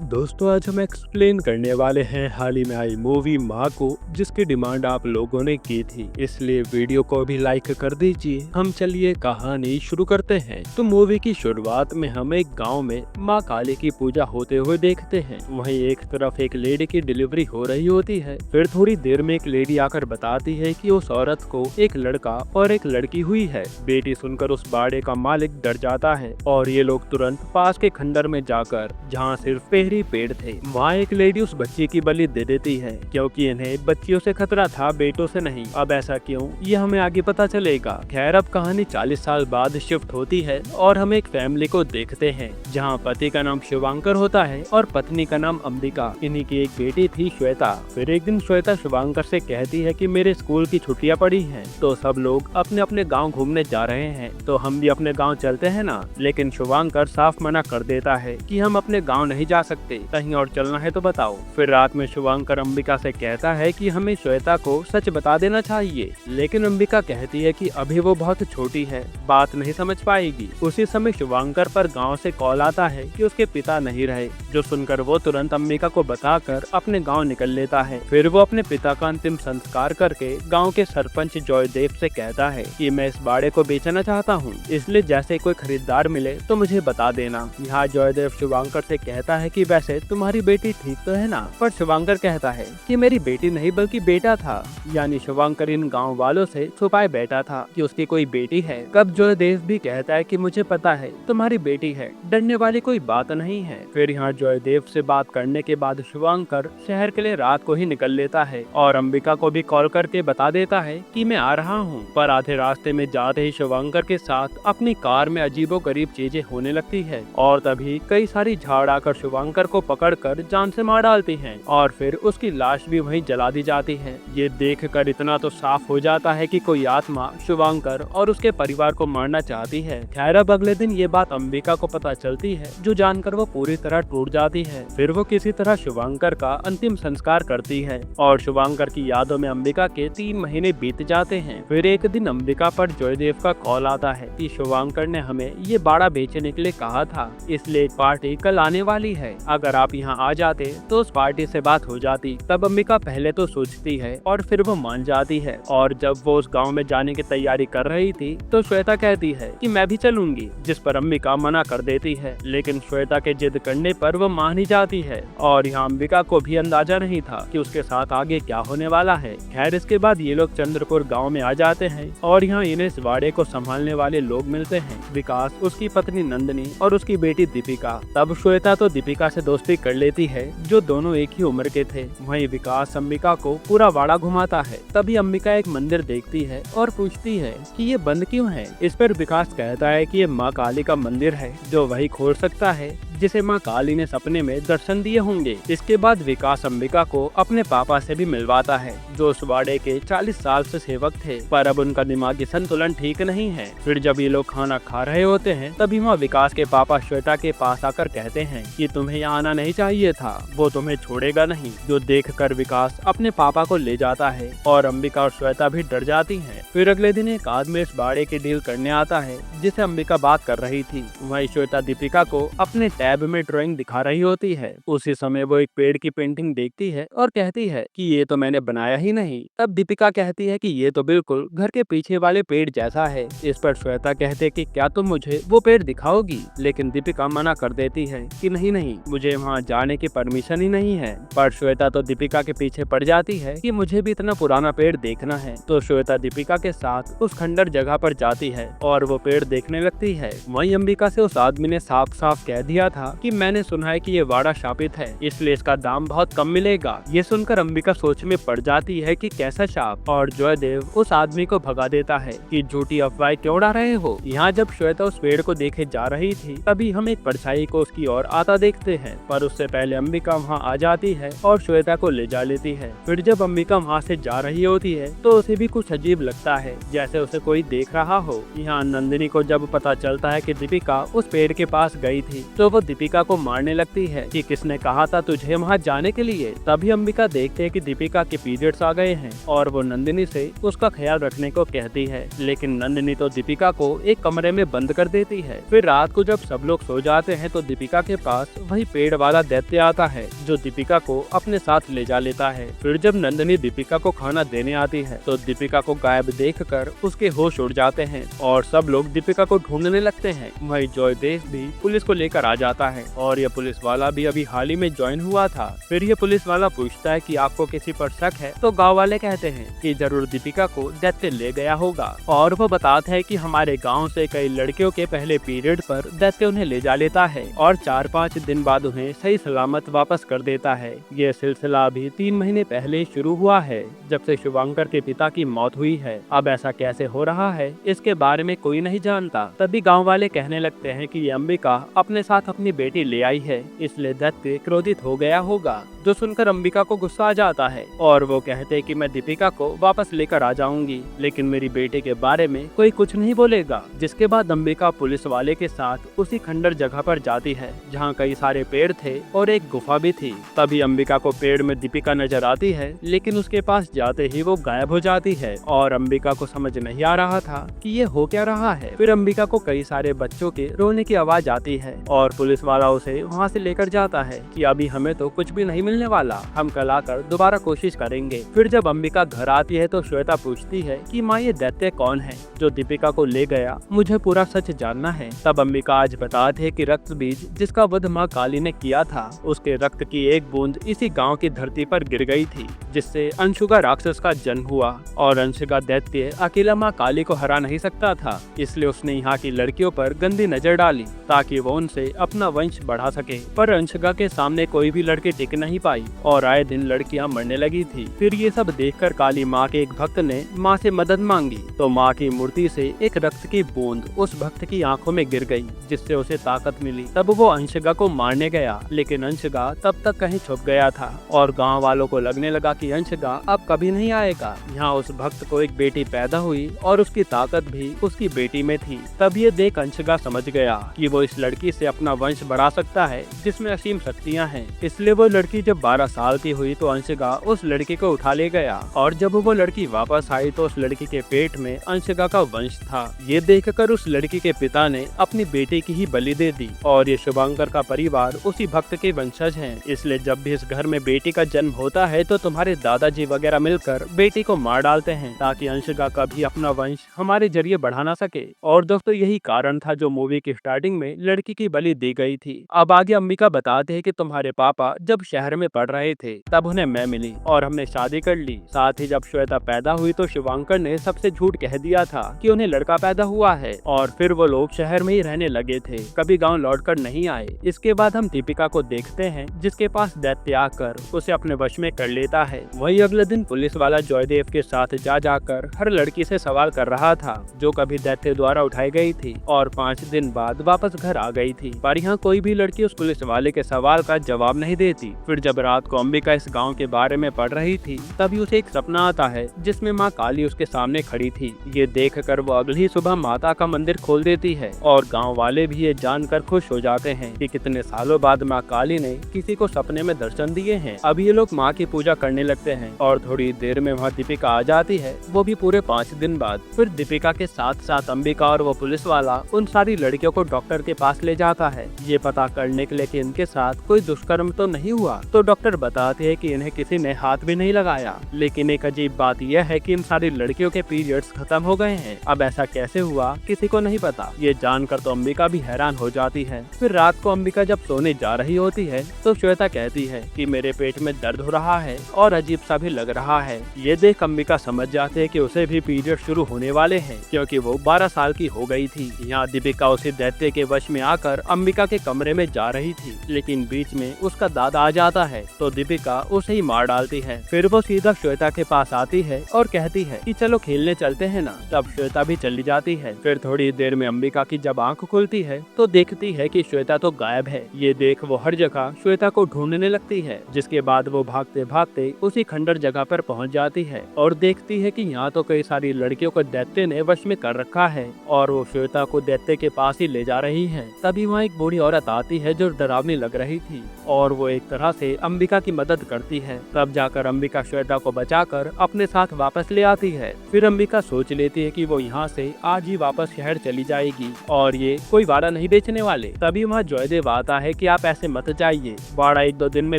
दोस्तों आज हम एक्सप्लेन करने वाले हैं हाल ही में आई मूवी माँ को, जिसकी डिमांड आप लोगों ने की थी, इसलिए वीडियो को भी लाइक कर दीजिए। हम चलिए कहानी शुरू करते हैं। तो मूवी की शुरुआत में हम एक गांव में माँ काली की पूजा होते हुए देखते हैं। वहीं एक तरफ एक लेडी की डिलीवरी हो रही होती है। फिर थोड़ी देर में एक लेडी आकर बताती है कि उस औरत को एक लड़का और एक लड़की हुई है। बेटी सुनकर उस बाड़े का मालिक डर जाता है और ये लोग तुरंत पास के खंडर में जाकर, जहाँ सिर्फ पेड़ थे, वहाँ एक लेडी उस बच्ची की बलि दे देती है, क्योंकि इन्हें बच्चियों से खतरा था, बेटों से नहीं। अब ऐसा क्यों, ये हमें आगे पता चलेगा। खैर अब कहानी 40 साल बाद शिफ्ट होती है और हम एक फैमिली को देखते हैं, जहाँ पति का नाम शिवांकर होता है और पत्नी का नाम अंबिका। इन्हीं की एक बेटी थी श्वेता। फिर एक दिन श्वेता शिवांकर से कहती है कि मेरे स्कूल की छुट्टियां पड़ी हैं, तो सब लोग अपने अपने गाँव घूमने जा रहे हैं, तो हम भी अपने गाँव चलते हैं ना। लेकिन शिवांकर साफ मना कर देता है कि हम अपने गाँव नहीं जा सकते, कहीं और चलना है तो बताओ। फिर रात में शिवांकर अंबिका से कहता है कि हमें श्वेता को सच बता देना चाहिए, लेकिन अंबिका कहती है कि अभी वो बहुत छोटी है, बात नहीं समझ पाएगी। उसी समय शिवांकर पर गांव से कॉल आता है कि उसके पिता नहीं रहे, जो सुनकर वो तुरंत अंबिका को बताकर अपने गांव निकल लेता है। फिर वो अपने पिता का अंतिम संस्कार करके गाँव के सरपंच जयदेव से कहता है कि मैं इस बाड़े को बेचना चाहता हूँ, इसलिए जैसे कोई खरीदार मिले तो मुझे बता देना। यहाँ जयदेव शिवांकर से कहता है कि वैसे तुम्हारी बेटी ठीक तो है ना, पर शिवांकर कहता है कि मेरी बेटी नहीं बल्कि बेटा था। यानी शिवांकर इन गांव वालों से छुपाए बैठा था कि उसकी कोई बेटी है। कब जयदेव भी कहता है कि मुझे पता है तुम्हारी बेटी है, डरने वाली कोई बात नहीं है। फिर यहाँ जयदेव से बात करने के बाद शिवांकर शहर के लिए रात को ही निकल लेता है और अंबिका को भी कॉल करके बता देता है कि मैं आ रहा हूँ। पर आधे रास्ते में जाते ही शिवांकर के साथ अपनी कार में अजीबोगरीब चीजें होने लगती है और तभी कई सारी झाड़ आकर शिवांकर को पकड़कर जान से मार डालती हैं और फिर उसकी लाश भी वहीं जला दी जाती है। ये देखकर इतना तो साफ हो जाता है कि कोई आत्मा शिवांकर और उसके परिवार को मारना चाहती है। खैर अब अगले दिन ये बात अंबिका को पता चलती है, जो जानकर वो पूरी तरह टूट जाती है। फिर वो किसी तरह शिवांकर का अंतिम संस्कार करती है और शिवांकर की यादों में अंबिका के 3 महीने बीत जाते हैं। फिर एक दिन अंबिका पर जयदेव का कॉल आता है कि शिवांकर ने हमें ये बाड़ा बेचने के लिए कहा था, इसलिए एक पार्टी कल आने वाली है, अगर आप यहाँ आ जाते तो उस पार्टी से बात हो जाती। तब अंबिका पहले तो सोचती है और फिर वो मान जाती है। और जब वो उस गांव में जाने की तैयारी कर रही थी तो श्वेता कहती है कि मैं भी चलूंगी, जिस पर अंबिका मना कर देती है। लेकिन श्वेता के जिद करने पर वो मान ही जाती है और यहाँ अंबिका को भी अंदाजा नहीं था कि उसके साथ आगे क्या होने वाला है। खैर इसके बाद ये लोग चंद्रपुर गाँव में आ जाते हैं और यहाँ इन्हें इस वाड़े को संभालने वाले लोग मिलते हैं, विकास, उसकी पत्नी नंदिनी और उसकी बेटी दीपिका। तब श्वेता तो दीपिका से दोस्ती कर लेती है, जो दोनों एक ही उम्र के थे। वहीं विकास अंबिका को पूरा वाड़ा घुमाता है। तभी अंबिका एक मंदिर देखती है और पूछती है कि ये बंद क्यों है। इस पर विकास कहता है कि ये माँ काली का मंदिर है, जो वही खोल सकता है जिसे माँ काली ने सपने में दर्शन दिए होंगे। इसके बाद विकास अंबिका को अपने पापा से भी मिलवाता है, जो उस वाड़े के 40 साल से सेवक थे, पर अब उनका दिमागी संतुलन ठीक नहीं है। फिर जब ये लोग खाना खा रहे होते हैं तभी वहाँ विकास के पापा श्वेता के पास आकर कहते हैं कि तुम्हें यहाँ आना नहीं चाहिए था, वो तुम्हें छोड़ेगा नहीं। जो देखकर विकास अपने पापा को ले जाता है और अंबिका और श्वेता भी डर जाती हैं। फिर अगले दिन एक आदमी इस बाड़े की डील करने आता है, जिसे अंबिका बात कर रही थी। वहीं श्वेता दीपिका को अपने टैब में ड्राइंग दिखा रही होती है। उसी समय वो एक पेड़ की पेंटिंग देखती है और कहती है कि ये तो मैंने बनाया ही नहीं। तब दीपिका कहती है कि ये तो बिल्कुल घर के पीछे वाले पेड़ जैसा है। इस पर श्वेता कहते हैं कि क्या तुम मुझे वो पेड़ दिखाओगी, लेकिन दीपिका मना कर देती है कि नहीं नहीं, मुझे वहाँ जाने की परमिशन ही नहीं है। पर श्वेता तो दीपिका के पीछे पड़ जाती है कि मुझे भी इतना पुराना पेड़ देखना है। तो श्वेता दीपिका के साथ उस खंडर जगह पर जाती है और वो पेड़ देखने लगती है। वहीं अंबिका से उस आदमी ने साफ साफ कह दिया था कि मैंने सुना है कि ये वाड़ा शापित है, इसलिए इसका दाम बहुत कम मिलेगा। ये सुनकर अंबिका सोच में पड़ जाती है कि कैसा शाप, और जयदेव उस आदमी को भगा देता है कि झूठी अफवाह क्यों उड़ा रहे हो। यहाँ जब श्वेता उस पेड़ को देखे जा रही थी तभी हम एक परछाई को उसकी ओर आता देखते हैं, पर उससे पहले अंबिका वहाँ आ जाती है और श्वेता को ले जा लेती है। फिर जब अंबिका वहाँ से जा रही होती है तो उसे भी कुछ अजीब लगता है, जैसे उसे कोई देख रहा हो। यहाँ नंदिनी को जब पता चलता है कि दीपिका उस पेड़ के पास गई थी तो वो दीपिका को मारने लगती है कि किसने कहा था तुझे वहाँ जाने के लिए। तभी अंबिका देखते है कि दीपिका के पीरियड्स आ गए हैं और वो नंदिनी से उसका ख्याल रखने को कहती है, लेकिन नंदिनी तो दीपिका को एक कमरे में बंद कर देती है। फिर रात को जब सब लोग सो जाते हैं तो दीपिका के पास वही पेड़ वाला दैत्य आता है जो दीपिका को अपने साथ ले जा लेता है। फिर जब नंदिनी दीपिका को खाना देने आती है तो दीपिका को गायब देखकर उसके होश उड़ जाते हैं और सब लोग दीपिका को ढूंढने लगते हैं। वही जयदेव भी पुलिस को लेकर आ जाता है और यह पुलिस वाला भी अभी हाल ही में ज्वाइन हुआ था। फिर ये पुलिस वाला पूछता है कि आपको किसी पर शक है, तो गाँव वाले कहते हैं कि जरूर दीपिका को दैत्य ले गया होगा और वो बताते हैं कि हमारे गाँव से कई लड़कियों के पहले पीरियड पर दैत्य उन्हें ले जा लेता है और 4-5 दिन बाद उन्हें सही सलामत वापस कर देता है। ये सिलसिला अभी 3 महीने पहले शुरू हुआ है जब से शुभांकर के पिता की मौत हुई है। अब ऐसा कैसे हो रहा है इसके बारे में कोई नहीं जानता। तभी गांव वाले कहने लगते हैं कि ये अंबिका अपने साथ अपनी बेटी ले आई है, इसलिए दैत्य क्रोधित हो गया होगा। जो सुनकर अंबिका को गुस्सा आ जाता है और वो कहते हैं कि मैं दीपिका को वापस लेकर आ जाऊंगी, लेकिन मेरी बेटे के बारे में कोई कुछ नहीं बोलेगा। जिसके बाद अंबिका पुलिस वाले के साथ उसी खंडर जगह पर जाती है जहाँ कई सारे पेड़ थे और एक गुफा भी थी। तभी अंबिका को पेड़ में दीपिका नजर आती है, लेकिन उसके पास जाते ही वो गायब हो जाती है और अंबिका को समझ नहीं आ रहा था कि ये हो क्या रहा है। फिर अंबिका को कई सारे बच्चों के रोने की आवाज आती है और पुलिस वाला उसे वहाँ से लेकर जाता है कि अभी हमें तो कुछ भी नहीं मिलने वाला, हम कल आकर दोबारा कोशिश करेंगे। फिर जब अंबिका घर आती है तो श्वेता पूछती है कि माँ ये दैत्य कौन है जो दीपिका को ले गया, मुझे पूरा सच जानना है। तब अंबिका आज बताते है कि रक्त बीज जिसका वध माँ काली ने किया था, उसके रक्त की एक बूंद इसी गाँव की धरती पर गिर गई थी, जिससे अंशुका राक्षस का जन्म हुआ और अंशुका दैत्य अकेला माँ काली को हरा नहीं सकता था, इसलिए उसने यहाँ की लड़कियों पर गंदी नजर डाली ताकि वो उनसे अपना वंश बढ़ा सके। पर अंशुका के सामने कोई भी लड़की टिक नहीं पाई और आए दिन लड़कियां मरने लगी थी। फिर ये सब देखकर काली माँ के एक भक्त ने माँ से मदद मांगी तो माँ की मूर्ति से एक रक्त की बूंद उस भक्त की आंखों में गिर गई, जिससे उसे ताकत मिली। तब वो अंशुका को मारने गया, लेकिन अंशुका तब तक कहीं छुप गया था और गाँव वालों को लगने लगा कि अंशुका अब कभी नहीं आएगा। यहाँ उस भक्त को एक बेटी पैदा हुई और उसकी ताकत भी उसकी बेटी में थी। तब ये देख अंशुका समझ गया कि वो इस लड़की से अपना वंश बढ़ा सकता है जिसमें असीम शक्तियाँ हैं। इसलिए वो लड़की जब 12 साल की हुई तो अंशुका उस लड़की को उठा ले गया और जब वो लड़की वापस आई तो उस लड़की के पेट में अंशुका का वंश था। ये देखकर उस लड़की के पिता ने अपनी बेटी की ही बलि दे दी और ये शुभांकर का परिवार उसी भक्त के वंशज हैं। इसलिए जब भी इस घर में बेटी का जन्म होता है तो तुम्हारे दादाजी वगैरह मिलकर बेटी को मार डालते हैं ताकि अंशुका कभी अपना वंश हमारे जरिए बढ़ा ना सके। और दोस्तों यही कारण था जो मूवी की स्टार्टिंग में लड़की की बलि दी गई थी। अब आगे अंबिका बताते हैं कि तुम्हारे पापा जब शहर में पढ़ रहे थे तब उन्हें मैं मिली और हमने शादी कर ली। साथ ही जब श्वेता पैदा हुई तो शुभांकर ने सबसे झूठ कह दिया था कि उन्हें लड़का पैदा हुआ है और फिर वो लोग शहर में ही रहने लगे थे, कभी गांव लौटकर नहीं आए। इसके बाद हम दीपिका को देखते हैं जिसके पास दैत्य आकर उसे अपने वश में कर लेता है। वही अगले दिन पुलिस वाला जयदेव के साथ जाकर हर लड़की से सवाल कर रहा था जो कभी दैत्य द्वारा उठाई गई थी और 5 दिन बाद वापस घर आ गई थी। पर यहाँ कोई भी लड़की उस पुलिस वाले के सवाल का जवाब नहीं देती। फिर जब रात को अंबिका इस गांव के बारे में पढ़ रही थी तभी उसे एक सपना आता है जिसमें माँ काली उसके सामने खड़ी थी। ये देखकर वो अगली सुबह माता का मंदिर खोल देती है और गांव वाले भी ये जानकर खुश हो जाते हैं कि कितने सालों बाद माँ काली ने किसी को सपने में दर्शन दिए हैं। अब ये लोग माँ की पूजा करने लगते हैं और थोड़ी देर में वहाँ दीपिका आ जाती है, वो भी पूरे 5 दिन बाद। फिर दीपिका के साथ साथ अंबिका और वो पुलिस वाला उन सारी लड़कियों को डॉक्टर के पास ले जाता है ये पता करने के लिए कि इनके साथ कोई दुष्कर्म तो नहीं हुआ। तो डॉक्टर बताते हैं कि इन्हें किसी ने हाथ भी नहीं लगाया, लेकिन एक अजीब बात यह है कि इन सारी लड़कियों के पीरियड्स खत्म हो गए हैं। अब ऐसा कैसे हुआ किसी को नहीं पता। ये जानकर तो अंबिका भी हैरान हो जाती है। फिर रात को अंबिका जब सोने जा रही होती है तो श्वेता कहती है कि मेरे पेट में दर्द हो रहा है और अजीब सा भी लग रहा है। ये देख अंबिका समझ जाते हैं कि उसे भी पीरियड शुरू होने वाले हैं क्योंकि वो 12 साल की हो गई थी। यहाँ दीपिका उसे दैत्य के वश में आकर अंबिका के कमरे में जा रही थी, लेकिन बीच में उसका दादा आ जाता है तो दीपिका उसे ही मार डालती है। फिर वो सीधा श्वेता के पास आती है और कहती है कि चलो खेलने चलते हैं ना। तब श्वेता भी चली जाती है। फिर थोड़ी देर में अंबिका की जब आंख खुलती है तो देखती है कि श्वेता तो गायब है। ये देख वो हर जगह श्वेता को ढूंढने लगती है, जिसके बाद वो भागते भागते उसी खंडर जगह पर पहुंच जाती है और देखती है कि यहाँ तो कई सारी लड़कियों को दैत्य ने वश में कर रखा है और वो श्वेता को दैत्य के पास ही ले जा रही है। तभी वहाँ एक बूढ़ी औरत आती है जो डरावनी लग रही थी और वो एक तरह से अंबिका की मदद करती है। तब जाकर अंबिका श्वेता को बचाकर अपने साथ वापस ले आती है। फिर अंबिका सोच लेती है कि वो यहाँ से आज ही वापस शहर चली जाएगी और ये कोई वाड़ा नहीं बेचने वाले। तभी वहाँ जयदेव आता है कि आप ऐसे मत जाइए, वाड़ा 1-2 दिन में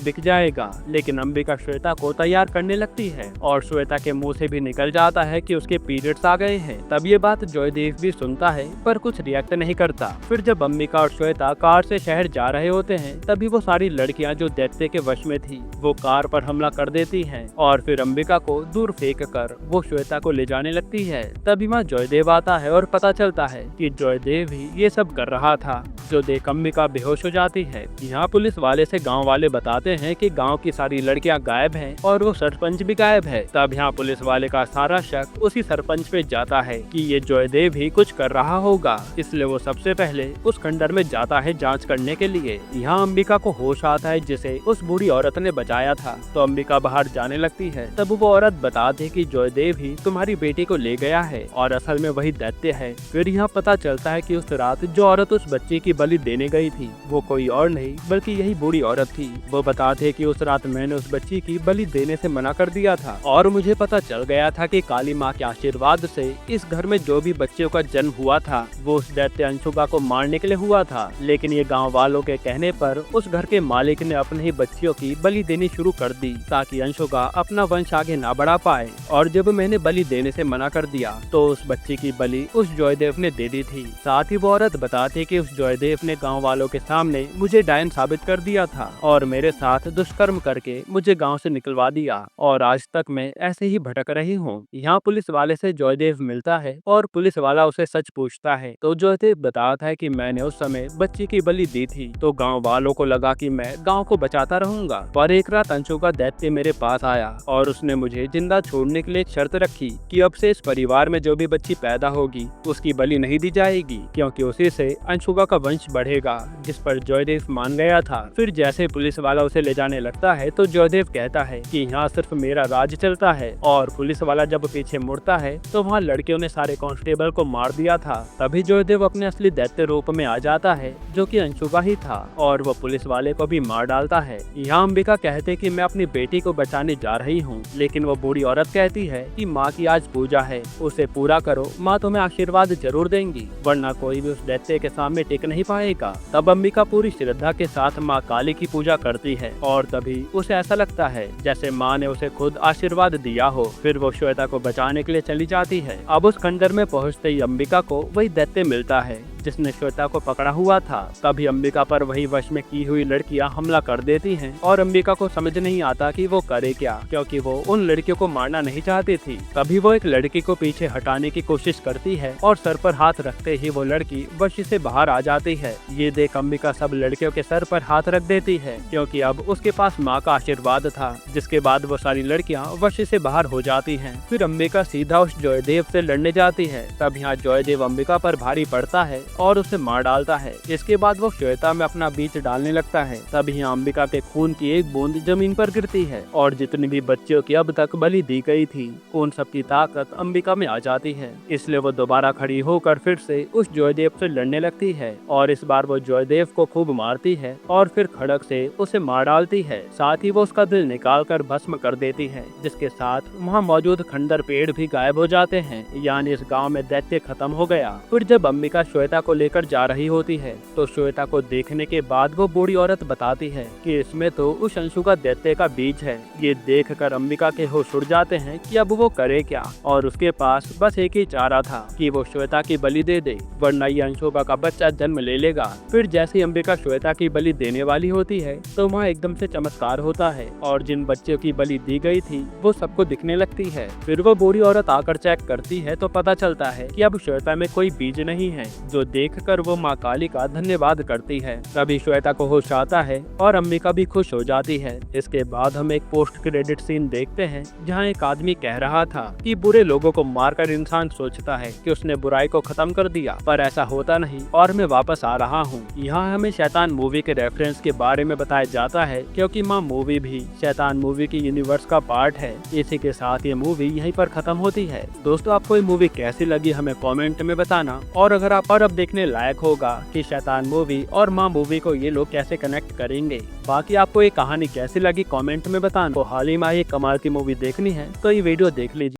बिक जाएगा। लेकिन अंबिका श्वेता को तैयार करने लगती है और श्वेता के मुंह से भी निकल जाता है कि उसके पीरियड्स आ गए हैं। तब ये बात जयदेव भी सुनता है पर कुछ रिएक्ट नहीं करता। फिर जब अंबिका और श्वेता कार से शहर जा रहे होते हैं तभी वो सारी लड़कियां जो दैत्य के वश में थी वो कार पर हमला कर देती हैं और फिर अंबिका को दूर फेंक कर वो श्वेता को ले जाने लगती है। तभी वहाँ जयदेव आता है और पता चलता है कि जयदेव ही ये सब कर रहा था, जो देख अंबिका बेहोश हो जाती है। यहाँ पुलिस वाले से गांव वाले बताते हैं कि गांव की सारी लड़कियां गायब हैं और वो सरपंच भी गायब है। तब यहाँ पुलिस वाले का सारा शक उसी सरपंच पे जाता है कि ये जयदेव ही कुछ कर रहा होगा, इसलिए वो सबसे पहले उस खंडर में जाता है जांच करने के लिए। यहाँ अंबिका को होश आता है जिसे उस बूढ़ी औरत ने बचाया था, तो अंबिका बाहर जाने लगती है। तब वो औरत बताती है कि जयदेव ही तुम्हारी बेटी को ले गया है और असल में वही दैत्य है। फिर यहाँ पता चलता है कि उस रात जो औरत उस बच्चे की बलि देने गई थी वो कोई और नहीं बल्कि यही बूढ़ी औरत थी। वो बताते हैं कि उस रात मैंने उस बच्ची की बलि देने से मना कर दिया था और मुझे पता चल गया था कि काली माँ के आशीर्वाद से इस घर में जो भी बच्चों का जन्म हुआ था वो उस दैत्य अंशुका को मारने के लिए हुआ था। लेकिन ये गाँव वालों के कहने पर उस घर के मालिक ने अपने ही बच्चियों की बलि देनी शुरू कर दी ताकि अंशुका अपना वंश आगे ना बढ़ा पाए। और जब मैंने बलि देने से मना कर दिया तो उस बच्ची की बलि उस जयदेव ने दे दी थी। साथ ही वो औरत बताती कि उस जयदेव ने गाँव वालों के सामने मुझे डायन साबित कर दिया था और मेरे साथ दुष्कर्म करके मुझे गाँव से निकलवा दिया और आज तक मैं ऐसे ही भटक रही हूँ। यहाँ पुलिस वाले से जयदेव मिलता है और पुलिस वाला उसे सच पूछता है तो जयदेव बताता है कि मैंने उस समय बच्ची की बलि दी थी तो गांव वालों को लगा कि मैं गांव को बचाता रहूंगा। पर एक रात अंशुका दैत्य मेरे पास आया और उसने मुझे जिंदा छोड़ने के लिए एक शर्त रखी कि अब से इस परिवार में जो भी बच्ची पैदा होगी उसकी बलि नहीं दी जाएगी क्योंकि उसी से अंशुका का वंश बढ़ेगा, जिस पर जयदेव मान गया था। फिर जैसे पुलिस वाला उसे ले जाने लगता है तो जयदेव कहता है कि यहाँ सिर्फ मेरा राज चलता है और पुलिस वाला जब पीछे मुड़ता है तो वहाँ लड़कियों ने सारे कांस्टेबल को मार दिया था। तभी जयदेव अपने असली दैत्य रूप में आ जाता है जो कि अंशुका ही था और वो पुलिस वाले को भी मार डालता है। यहाँ अंबिका कहते कि मैं अपनी बेटी को बचाने जा रही हूँ, लेकिन वो बूढ़ी औरत कहती है कि माँ की आज पूजा है, उसे पूरा करो, माँ तुम्हें आशीर्वाद जरूर देंगी, वरना कोई भी उस दैत्य के सामने टिक नहीं पाएगा। तब अंबिका पूरी श्रद्धा के साथ माँ काली की पूजा करती है और तभी उसे ऐसा लगता है जैसे माँ ने उसे खुद आशीर्वाद दिया हो। फिर वो श्वेता को बचाने के लिए चली जाती है। अब उस खंडर में पहुँचते ही अंबिका को वही दैत्य मिलता है जिसने श्वेता को पकड़ा हुआ था। तभी अंबिका पर वही वश में की हुई लड़कियां हमला कर देती हैं और अंबिका को समझ नहीं आता कि वो करे क्या, क्योंकि वो उन लड़कियों को मारना नहीं चाहती थी। तभी वो एक लड़की को पीछे हटाने की कोशिश करती है और सर पर हाथ रखते ही वो लड़की वश से बाहर आ जाती है। ये देख अंबिका सब लड़कियों के सर पर हाथ रख देती है क्योंकि अब उसके पास माँ का आशीर्वाद था, जिसके बाद वो सारी लड़कियाँ वश से बाहर हो जाती है। फिर अंबिका सीधा उस जयदेव से लड़ने जाती है। तब यहाँ जयदेव अंबिका पर भारी पड़ता है और उसे मार डालता है। इसके बाद वो श्वेता में अपना बीज डालने लगता है। तभी यहाँ अंबिका के खून की एक बूंद जमीन पर गिरती है और जितनी भी बच्चियों की अब तक बलि दी गई थी उन सब की ताकत अंबिका में आ जाती है। इसलिए वो दोबारा खड़ी होकर फिर से उस जयदेव से लड़ने लगती है और इस बार वो जयदेव को खूब मारती है और फिर खड़क से उसे मार डालती है। साथ ही वो उसका दिल निकाल कर भस्म कर देती है, जिसके साथ वहाँ मौजूद खंडर पेड़ भी गायब हो जाते हैं। यानी इस गाँव में दैत्य खत्म हो गया। फिर जब अंबिका श्वेता को लेकर जा रही होती है तो श्वेता को देखने के बाद वो बूढ़ी औरत बताती है कि इसमें तो उस अंशुका दैत्य का बीज है। ये देखकर अंबिका के होश उड़ जाते हैं कि अब वो करे क्या, और उसके पास बस एक ही चारा था कि वो श्वेता की बलि दे दे, वरना ये अंशुका का बच्चा जन्म ले लेगा। फिर जैसे ही अंबिका श्वेता की बलि देने वाली होती है तो वहाँ एकदम से चमत्कार होता है और जिन बच्चों की बलि दी गई थी वो सबको दिखने लगती है। फिर वो बूढ़ी औरत आकर चेक करती है तो पता चलता है कि अब श्वेता में कोई बीज नहीं है, जो देखकर वो माँ काली का धन्यवाद करती है। तभी श्वेता को होश आता है और अंबिका भी खुश हो जाती है। इसके बाद हम एक पोस्ट क्रेडिट सीन देखते हैं जहाँ एक आदमी कह रहा था कि बुरे लोगों को मारकर इंसान सोचता है कि उसने बुराई को खत्म कर दिया, पर ऐसा होता नहीं और मैं वापस आ रहा हूँ। यहाँ हमें शैतान मूवी के रेफरेंस के बारे में बताया जाता है क्योंकि माँ मूवी भी शैतान मूवी की यूनिवर्स का पार्ट है। इसी के साथ ये मूवी यहीं पर खत्म होती है। दोस्तों, आपको ये मूवी कैसी लगी हमें कमेंट में बताना, और अगर आप और देखने लायक होगा कि शैतान मूवी और माँ मूवी को ये लोग कैसे कनेक्ट करेंगे। बाकी आपको ये कहानी कैसी लगी कमेंट में बताना। तो हाल ही में ये कमाल की मूवी देखनी है तो ये वीडियो देख लीजिए।